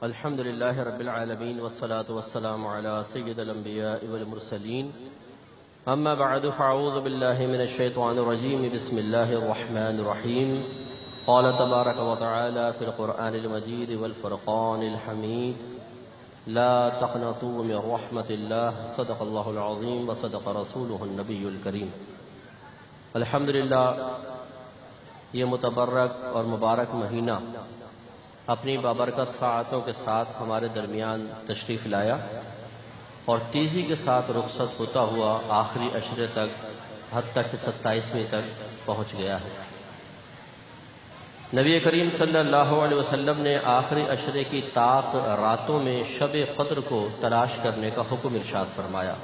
الحمد لله رب العالمين والصلاة والسلام على سيد الأنبياء والمرسلين أما بعد فأعوذ بالله من الشيطان الرجيم بسم الله الرحمن الرحيم قال تبارك وتعالى في القرآن المجيد والفرقان الحميد لا تقنطوا من رحمة الله صدق الله العظيم وصدق رسوله النبي الكريم۔ الحمدللہ یہ متبرک اور مبارک مہینہ اپنی بابرکت ساعتوں کے ساتھ ہمارے درمیان تشریف لایا اور تیزی کے ساتھ رخصت ہوتا ہوا آخری عشرے تک حتیٰ کہ 27ویں تک پہنچ گیا ہے۔ نبی کریم صلی اللہ علیہ وسلم نے آخری عشرے کی طاق راتوں میں شب قدر کو تلاش کرنے کا حکم ارشاد فرمایا،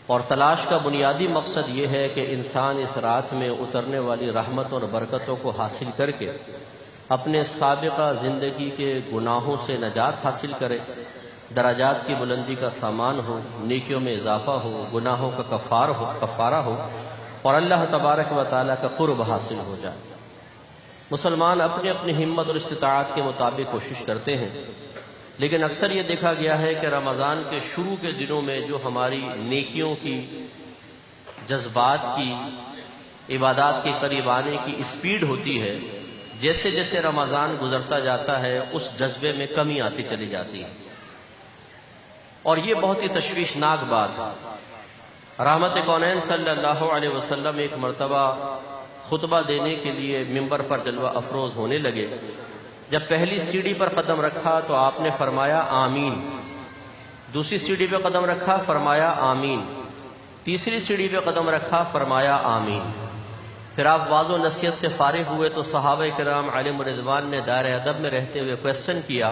اور تلاش کا بنیادی مقصد یہ ہے کہ انسان اس رات میں اترنے والی رحمتوں اور برکتوں کو حاصل کر کے اپنے سابقہ زندگی کے گناہوں سے نجات حاصل کرے، درجات کی بلندی کا سامان ہو، نیکیوں میں اضافہ ہو، گناہوں کا کفارہ ہو اور اللہ تبارک و تعالیٰ کا قرب حاصل ہو جائے۔ مسلمان اپنی اپنی ہمت اور استطاعت کے مطابق کوشش کرتے ہیں، لیکن اکثر یہ دیکھا گیا ہے کہ رمضان کے شروع کے دنوں میں جو ہماری نیکیوں کی، جذبات کی، عبادات کے قریب آنے کی اسپیڈ ہوتی ہے، جیسے جیسے رمضان گزرتا جاتا ہے اس جذبے میں کمی آتی چلی جاتی ہے، اور یہ بہت ہی تشویشناک بات ہے۔ رحمت کونین صلی اللہ علیہ وسلم ایک مرتبہ خطبہ دینے کے لیے ممبر پر جلوہ افروز ہونے لگے۔ جب پہلی سیڑھی پر قدم رکھا تو آپ نے فرمایا آمین، دوسری سیڑھی پہ قدم رکھا فرمایا آمین، تیسری سیڑھی پہ قدم رکھا فرمایا آمین۔ پھر آپ واعظ و نصیحت سے فارغ ہوئے تو صحابہ کرام علیہم رضوان نے دائرہ ادب میں رہتے ہوئے کویسچن کیا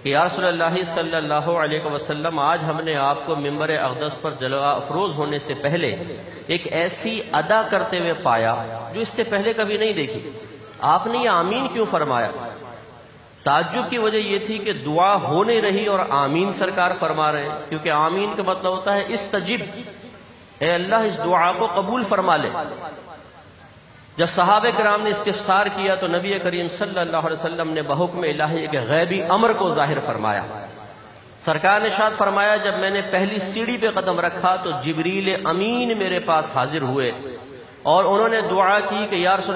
کہ یا رسول اللہ صلی اللہ علیہ وسلم، آج ہم نے آپ کو ممبر اقدس پر جلوہ افروز ہونے سے پہلے ایک ایسی ادا کرتے ہوئے پایا جو اس سے پہلے کبھی نہیں دیکھی، آپ نے یہ آمین کیوں فرمایا؟ تعجب کی وجہ یہ تھی کہ دعا ہو نہیں رہی اور آمین سرکار فرما رہے ہیں، کیونکہ آمین کا مطلب ہوتا ہے استجب، اے اللہ اس دعا کو قبول فرما لے۔ جب صحابہ کرام نے استفسار کیا تو نبی کریم صلی اللہ علیہ وسلم نے بحکم الہی کے غیبی امر کو ظاہر فرمایا۔ سرکار نے ارشاد فرمایا، جب میں نے پہلی سیڑھی پہ قدم رکھا تو جبریل امین میرے پاس حاضر ہوئے اور انہوں نے دعا کی کہ یا رسول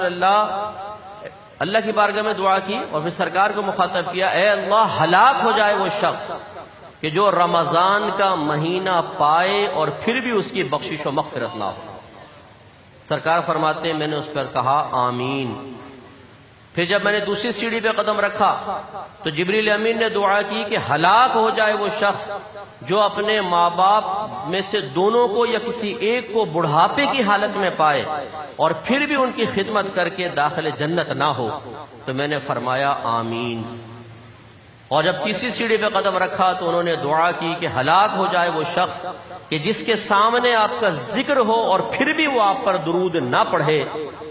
اللہ کی بارگاہ میں دعا کی، اور پھر سرکار کو مخاطب کیا، اے اللہ ہلاک ہو جائے وہ شخص کہ جو رمضان کا مہینہ پائے اور پھر بھی اس کی بخشش و مغفرت نہ ہو۔ سرکار فرماتے ہیں میں نے اس پر کہا آمین۔ پھر جب میں نے دوسری سیڑھی پہ قدم رکھا تو جبریل امین نے دعا کی کہ ہلاک ہو جائے وہ شخص جو اپنے ماں باپ میں سے دونوں کو یا کسی ایک کو بڑھاپے کی حالت میں پائے اور پھر بھی ان کی خدمت کر کے داخل جنت نہ ہو۔ تو میں نے فرمایا آمین۔ اور جب تیسری سیڑھی پہ قدم رکھا تو انہوں نے دعا کی کہ ہلاک ہو جائے وہ شخص کہ جس کے سامنے آپ کا ذکر ہو اور پھر بھی وہ آپ پر درود نہ پڑھے۔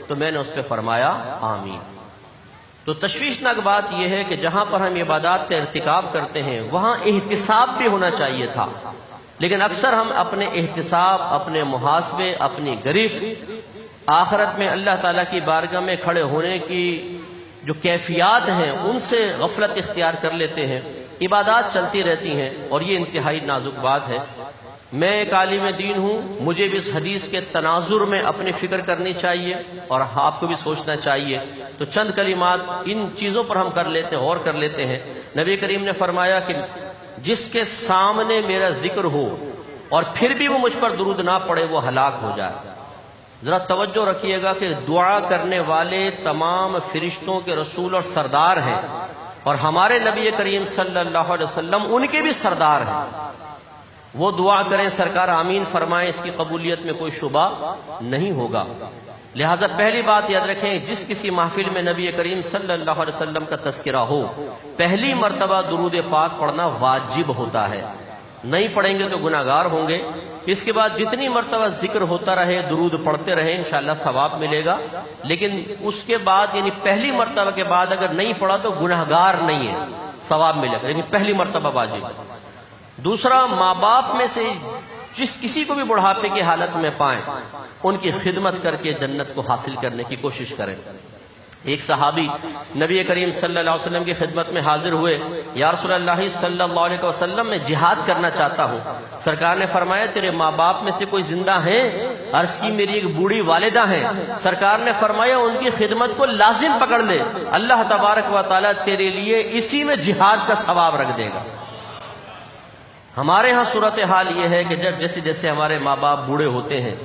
تو میں نے اس پہ فرمایا آمین۔ تو تشویشناک بات یہ ہے کہ جہاں پر ہم عبادات کا ارتکاب کرتے ہیں وہاں احتساب بھی ہونا چاہیے تھا، لیکن اکثر ہم اپنے احتساب، اپنے محاسبے، اپنی گرفت، آخرت میں اللہ تعالیٰ کی بارگاہ میں کھڑے ہونے کی جو کیفیات ہیں ان سے غفلت اختیار کر لیتے ہیں، عبادات چلتی رہتی ہیں، اور یہ انتہائی نازک بات ہے۔ میں ایک عالم دین ہوں، مجھے بھی اس حدیث کے تناظر میں اپنی فکر کرنی چاہیے اور آپ کو بھی سوچنا چاہیے۔ تو چند کلمات ان چیزوں پر ہم کر لیتے ہیں، غور کر لیتے ہیں۔ نبی کریم نے فرمایا کہ جس کے سامنے میرا ذکر ہو اور پھر بھی وہ مجھ پر درود نہ پڑے وہ ہلاک ہو جائے۔ ذرا توجہ رکھیے گا کہ دعا کرنے والے تمام فرشتوں کے رسول اور سردار ہیں، اور ہمارے نبی کریم صلی اللہ علیہ وسلم ان کے بھی سردار ہیں۔ وہ دعا کریں سرکار آمین فرمائیں، اس کی قبولیت میں کوئی شبہ نہیں ہوگا۔ لہٰذا پہلی بات یاد رکھیں، جس کسی محفل میں نبی کریم صلی اللہ علیہ وسلم کا تذکرہ ہو، پہلی مرتبہ درود پاک پڑھنا واجب ہوتا ہے، نہیں پڑھیں گے تو گناہگار ہوں گے۔ اس کے بعد جتنی مرتبہ ذکر ہوتا رہے، درود پڑھتے رہیں، انشاءاللہ ثواب ملے گا، لیکن اس کے بعد یعنی پہلی مرتبہ کے بعد اگر نہیں پڑھا تو گناہگار نہیں ہے، ثواب ملے گا، لیکن پہلی مرتبہ واجب ہے۔ دوسرا، ماں باپ میں سے جس کسی کو بھی بڑھاپے کی حالت میں پائیں ان کی خدمت کر کے جنت کو حاصل کرنے کی کوشش کریں۔ ایک صحابی نبی کریم صلی اللہ علیہ وسلم کی خدمت میں حاضر ہوئے، یا رسول اللہ صلی اللہ علیہ وسلم میں جہاد کرنا چاہتا ہوں۔ سرکار نے فرمایا تیرے ماں باپ میں سے کوئی زندہ ہیں؟ عرض کی میری ایک بوڑھی والدہ ہیں۔ سرکار نے فرمایا ان کی خدمت کو لازم پکڑ لے، اللہ تبارک و تعالیٰ تیرے لیے اسی میں جہاد کا ثواب رکھ دے گا۔ ہمارے ہاں صورتحال یہ ہے کہ جب جیسے جیسے ہمارے ماں باپ بوڑھے ہوتے ہیں،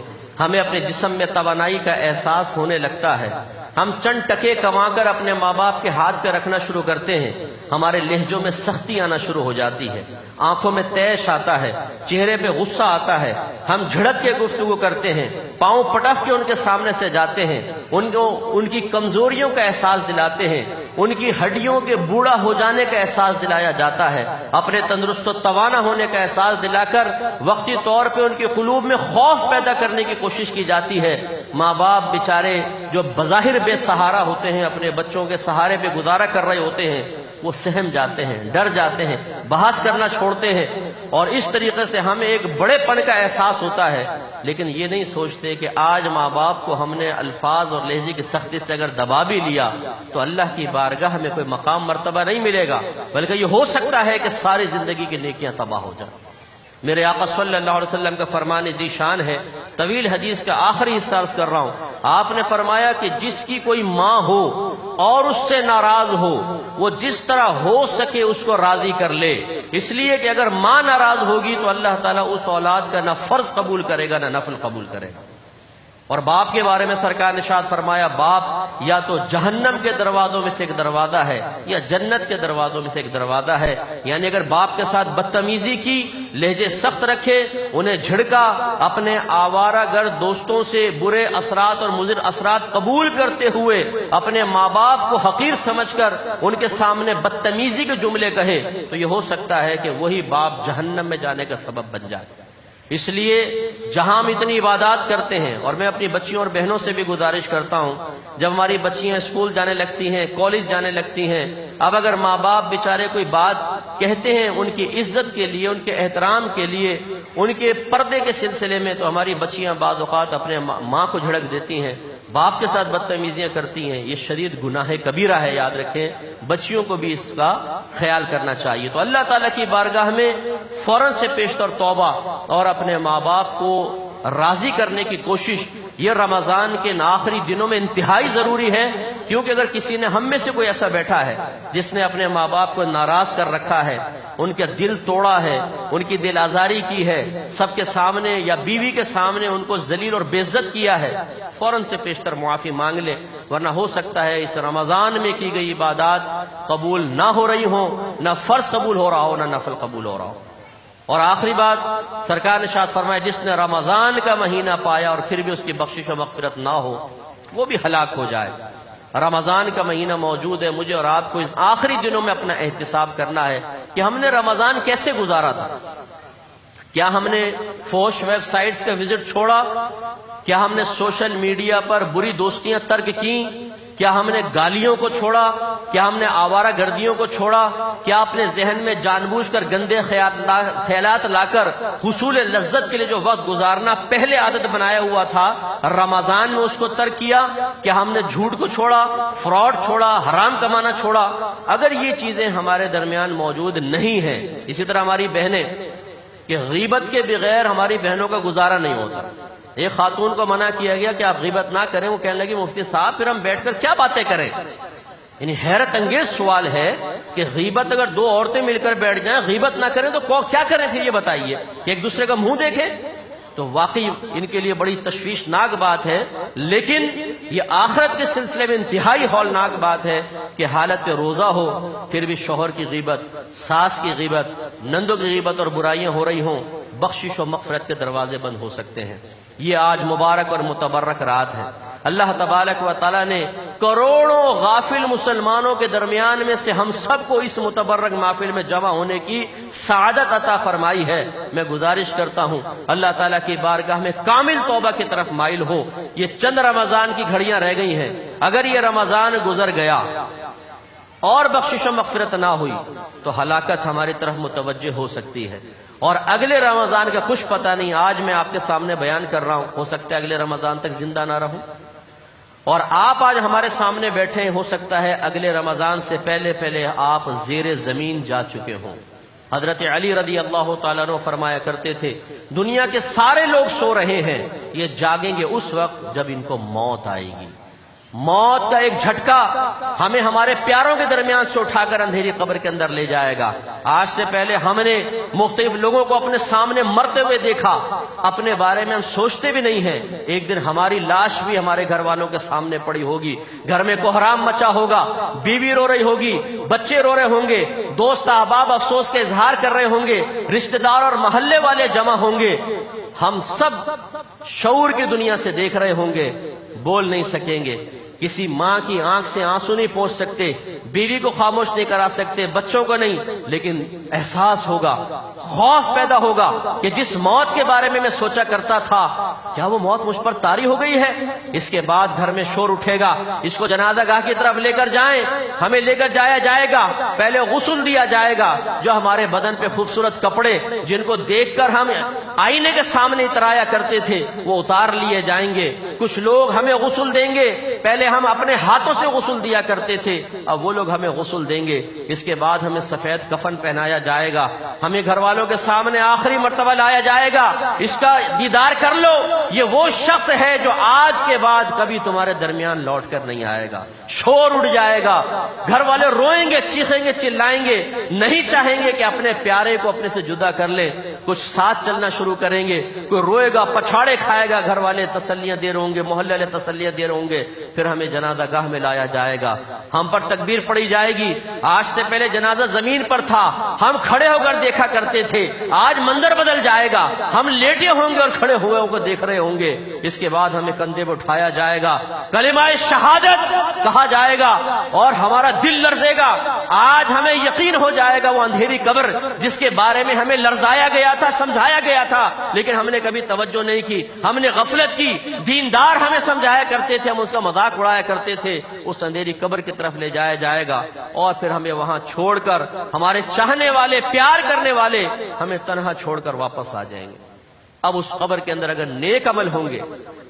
ہمیں اپنے جسم میں توانائی کا احساس ہونے لگتا ہے، ہم چند ٹکے کما کر اپنے ماں باپ کے ہاتھ پہ رکھنا شروع کرتے ہیں، ہمارے لہجوں میں سختی آنا شروع ہو جاتی ہے، آنکھوں میں تیش آتا ہے، چہرے پہ غصہ آتا ہے، ہم جھڑک کے گفتگو کرتے ہیں، پاؤں پٹک کے ان کے سامنے سے جاتے ہیں، ان کی کمزوریوں کا احساس دلاتے ہیں، ان کی ہڈیوں کے بوڑھا ہو جانے کا احساس دلایا جاتا ہے، اپنے تندرست و توانا ہونے کا احساس دلا کر وقتی طور پہ ان کے قلوب میں خوف پیدا کرنے کی کوشش کی جاتی ہے۔ ماں باپ بیچارے جو بظاہر بے سہارا ہوتے ہیں، اپنے بچوں کے سہارے پہ گزارا کر رہے ہوتے ہیں، وہ سہم جاتے ہیں، ڈر جاتے ہیں، بحث کرنا چھوڑتے ہیں، اور اس طریقے سے ہمیں ایک بڑے پن کا احساس ہوتا ہے، لیکن یہ نہیں سوچتے کہ آج ماں باپ کو ہم نے الفاظ اور لہجے کی سختی سے اگر دبا بھی لیا تو اللہ کی بارگاہ میں کوئی مقام مرتبہ نہیں ملے گا، بلکہ یہ ہو سکتا ہے کہ ساری زندگی کی نیکیاں تباہ ہو جائیں۔ میرے آقا صلی اللہ علیہ وسلم کا فرمان دی شان ہے، طویل حدیث کا آخری حصہ عرض کر رہا ہوں، آپ نے فرمایا کہ جس کی کوئی ماں ہو اور اس سے ناراض ہو، وہ جس طرح ہو سکے اس کو راضی کر لے، اس لیے کہ اگر ماں ناراض ہوگی تو اللہ تعالیٰ اس اولاد کا نہ فرض قبول کرے گا نہ نفل قبول کرے گا۔ اور باپ کے بارے میں سرکار نے ارشاد فرمایا، باپ یا تو جہنم کے دروازوں میں سے ایک دروازہ ہے یا جنت کے دروازوں میں سے ایک دروازہ ہے، یعنی اگر باپ کے ساتھ بدتمیزی کی، لہجے سخت رکھے، انہیں جھڑکا، اپنے آوارہ گرد دوستوں سے برے اثرات اور مضر اثرات قبول کرتے ہوئے اپنے ماں باپ کو حقیر سمجھ کر ان کے سامنے بدتمیزی کے جملے کہے، تو یہ ہو سکتا ہے کہ وہی باپ جہنم میں جانے کا سبب بن جائے۔ اس لیے جہاں ہم اتنی عبادات کرتے ہیں، اور میں اپنی بچیوں اور بہنوں سے بھی گزارش کرتا ہوں، جب ہماری بچیاں اسکول جانے لگتی ہیں، کالج جانے لگتی ہیں، اب اگر ماں باپ بیچارے کوئی بات کہتے ہیں ان کی عزت کے لیے، ان کے احترام کے لیے، ان کے پردے کے سلسلے میں، تو ہماری بچیاں بعض اوقات اپنے ماں کو جھڑک دیتی ہیں، باپ کے ساتھ بدتمیزیاں کرتی ہیں، یہ شدید گناہ کبیرہ ہے، یاد رکھیں، بچیوں کو بھی اس کا خیال کرنا چاہیے۔ تو اللہ تعالیٰ کی بارگاہ میں فوراً سے پیشتر توبہ اور اپنے ماں باپ کو راضی کرنے کی کوشش یہ رمضان کے آخری دنوں میں انتہائی ضروری ہے، کیونکہ اگر کسی نے ہم میں سے کوئی ایسا بیٹھا ہے جس نے اپنے ماں باپ کو ناراض کر رکھا ہے، ان کا دل توڑا ہے، ان کی دل آزاری کی ہے، سب کے سامنے یا بیوی کے سامنے ان کو ذلیل اور بے عزت کیا ہے، فوراً سے پیشتر معافی مانگ لے، ورنہ ہو سکتا ہے اس رمضان میں کی گئی عبادات قبول نہ ہو رہی ہوں، نہ فرض قبول ہو رہا ہو، نہ نفل قبول ہو رہا ہو۔ اور آخری بات، سرکار نے ارشاد فرمایا، جس نے رمضان کا مہینہ پایا اور پھر بھی اس کی بخشش و مغفرت نہ ہو، وہ بھی ہلاک ہو جائے۔ رمضان کا مہینہ موجود ہے، مجھے اور آپ کو اس آخری دنوں میں اپنا احتساب کرنا ہے کہ ہم نے رمضان کیسے گزارا تھا۔ کیا ہم نے فوش ویب سائٹس کا وزٹ چھوڑا؟ کیا ہم نے سوشل میڈیا پر بری دوستیاں ترک کی؟ کیا ہم نے گالیوں کو چھوڑا؟ کیا ہم نے آوارہ گردیوں کو چھوڑا؟ کیا اپنے ذہن میں جان بوجھ کر گندے خیالات لا کر حصول لذت کے لیے جو وقت گزارنا پہلے عادت بنایا ہوا تھا، رمضان میں اس کو ترک کیا؟ کیا ہم نے جھوٹ کو چھوڑا، فراڈ چھوڑا، حرام کمانا چھوڑا؟ اگر یہ چیزیں ہمارے درمیان موجود نہیں ہیں، اسی طرح ہماری بہنیں، کہ غیبت کے بغیر ہماری بہنوں کا گزارا نہیں ہوتا۔ ایک خاتون کو منع کیا گیا کہ آپ غیبت نہ کریں، وہ کہنے لگی مفتی صاحب پھر ہم بیٹھ کر کیا باتیں کریں؟ یعنی حیرت انگیز سوال ہے کہ غیبت اگر دو عورتیں مل کر بیٹھ جائیں، غیبت نہ کریں تو کیا کریں پھر؟ یہ بتائیے کہ ایک دوسرے کا منہ دیکھیں؟ تو واقعی ان کے لیے بڑی تشویشناک بات ہے، لیکن یہ آخرت کے سلسلے میں انتہائی ہولناک بات ہے کہ حالت روزہ ہو پھر بھی شوہر کی غیبت، ساس کی غیبت، نندوں کی غیبت اور برائیاں ہو رہی ہوں، بخشش و مغفرت کے دروازے بند ہو سکتے ہیں۔ یہ آج مبارک اور متبرک رات ہے۔ اللہ تبارک و تعالیٰ نے کروڑوں غافل مسلمانوں کے درمیان میں سے ہم سب کو اس متبرک محفل میں جمع ہونے کی سعادت عطا فرمائی ہے۔ میں گزارش کرتا ہوں اللہ تعالیٰ کی بارگاہ میں کامل توبہ کی طرف مائل ہو۔ یہ چند رمضان کی گھڑیاں رہ گئی ہیں، اگر یہ رمضان گزر گیا اور بخشش و مغفرت نہ ہوئی تو ہلاکت ہماری طرف متوجہ ہو سکتی ہے، اور اگلے رمضان کا کچھ پتہ نہیں۔ آج میں آپ کے سامنے بیان کر رہا ہوں، ہو سکتا ہے اگلے رمضان تک زندہ نہ رہوں، اور آپ آج ہمارے سامنے بیٹھے ہیں، ہو سکتا ہے اگلے رمضان سے پہلے پہلے آپ زیر زمین جا چکے ہوں۔ حضرت علی رضی اللہ تعالیٰ عنہ فرمایا کرتے تھے، دنیا کے سارے لوگ سو رہے ہیں، یہ جاگیں گے اس وقت جب ان کو موت آئے گی۔ موت کا ایک جھٹکا ہمیں ہمارے پیاروں کے درمیان سے اٹھا کر اندھیری قبر کے اندر لے جائے گا۔ آج سے پہلے ہم نے مختلف لوگوں کو اپنے سامنے مرتے ہوئے دیکھا، اپنے بارے میں ہم سوچتے بھی نہیں ہیں، ایک دن ہماری لاش بھی ہمارے گھر والوں کے سامنے پڑی ہوگی، گھر میں کوہرام مچا ہوگا، بیوی رو رہی ہوگی، بچے رو رہے ہوں گے، دوست احباب افسوس کا اظہار کر رہے ہوں گے، رشتہ دار اور محلے والے جمع ہوں گے، ہم سب شعور کی دنیا سے دیکھ رہے ہوں گے، بول نہیں سکیں گے، کسی ماں کی آنکھ سے آنسو نہیں پہنچ سکتے، بیوی کو خاموش نہیں کرا سکتے، بچوں کو نہیں، لیکن احساس ہوگا، خوف پیدا ہوگا کہ جس موت کے بارے میں سوچا کرتا تھا، کیا وہ موت مجھ پر طاری ہو گئی ہے؟ اس کے بعد گھر میں شور اٹھے گا، اس کو جنازہ گاہ کی طرف لے کر جائیں، ہمیں لے کر جایا جائے گا، پہلے غسل دیا جائے گا، جو ہمارے بدن پہ خوبصورت کپڑے جن کو دیکھ کر ہم آئینے کے سامنے اترایا کرتے تھے وہ اتار لیے جائیں گے، کچھ لوگ ہمیں غسل دیں گے، پہلے ہم اپنے ہاتھوں سے غسل دیا کرتے تھے، اب وہ لوگ ہمیں غسل دیں گے، اس کے بعد ہمیں سفید کفن پہنایا جائے گا، ہمیں گھر والوں کے سامنے آخری مرتبہ لایا جائے گا، اس کا دیدار کر لو، یہ وہ شخص ہے جو آج کے بعد کبھی تمہارے درمیان لوٹ کر نہیں آئے گا۔ شور اٹھ جائے گا، گھر والے روئیں گے، چیخیں گے، چلائیں گے، نہیں چاہیں گے کہ اپنے پیارے کو اپنے سے جدا کر لیں، کچھ ساتھ چلنا شروع کریں گے، کوئی روئے گا، پچھاڑے کھائے گا، گھر والے تسلیاں دے رہے ہوں گے، محلے والے تسلیاں دے رہے ہوں گے، پھر ہمیں جنازہ گاہ میں لایا جائے گا، ہم پر تکبیر پڑی جائے گی۔ آج سے پہلے جنازہ زمین پر تھا، ہم کھڑے ہو کر دیکھا کرتے تھے، آج منظر بدل جائے گا، ہم لیٹے ہوں گے اور کھڑے ہوئے کو دیکھ رہے ہوں گے، اس کے بعد ہمیں کندھے پہ اٹھایا جائے گا، کلمہ شہادت کہا جائے گا اور ہمارا دل لرزے گا۔ آج ہمیں یقین ہو جائے گا وہ اندھیری قبر جس کے بارے میں ہمیں لرزایا گیا تھا، سمجھایا گیا تھا، لیکن ہم نے کبھی توجہ نہیں کی، ہم نے غفلت کی، دیندار ہمیں سمجھایا کرتے تھے، ہم اس کا مذاق اڑایا کرتے تھے، اس اندھیری قبر کی طرف لے جایا جائے گا اور پھر ہمیں وہاں چھوڑ کر ہمارے چاہنے والے، پیار کرنے والے ہمیں تنہا چھوڑ کر واپس آ جائیں گے۔ اب اس قبر کے اندر اگر نیک عمل ہوں گے،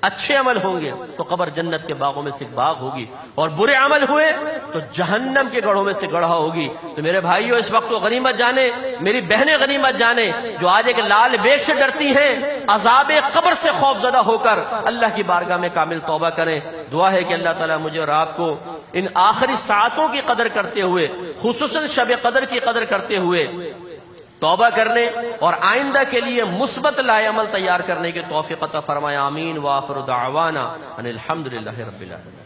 اچھے عمل ہوں گے تو قبر جنت کے باغوں میں سے ایک باغ ہوگی، اور برے عمل ہوئے تو جہنم کے گڑھوں میں سے گڑھا ہوگی۔ تو میرے بھائیو، اس وقت تو غنیمت جانے، میری بہنیں غنیمت جانے، جو آج ایک لال بیگ سے ڈرتی ہیں، عذاب قبر سے خوف زدہ ہو کر اللہ کی بارگاہ میں کامل توبہ کریں۔ دعا ہے کہ اللہ تعالیٰ مجھے اور آپ کو ان آخری ساعتوں کی قدر کرتے ہوئے، خصوصاً شب قدر کی قدر کرتے ہوئے توبہ کرنے اور آئندہ کے لیے مثبت لائے عمل تیار کرنے کی توفیق عطا فرمائے۔ آمین۔ وآخر دعوانا ان الحمدللہ رب العالمین۔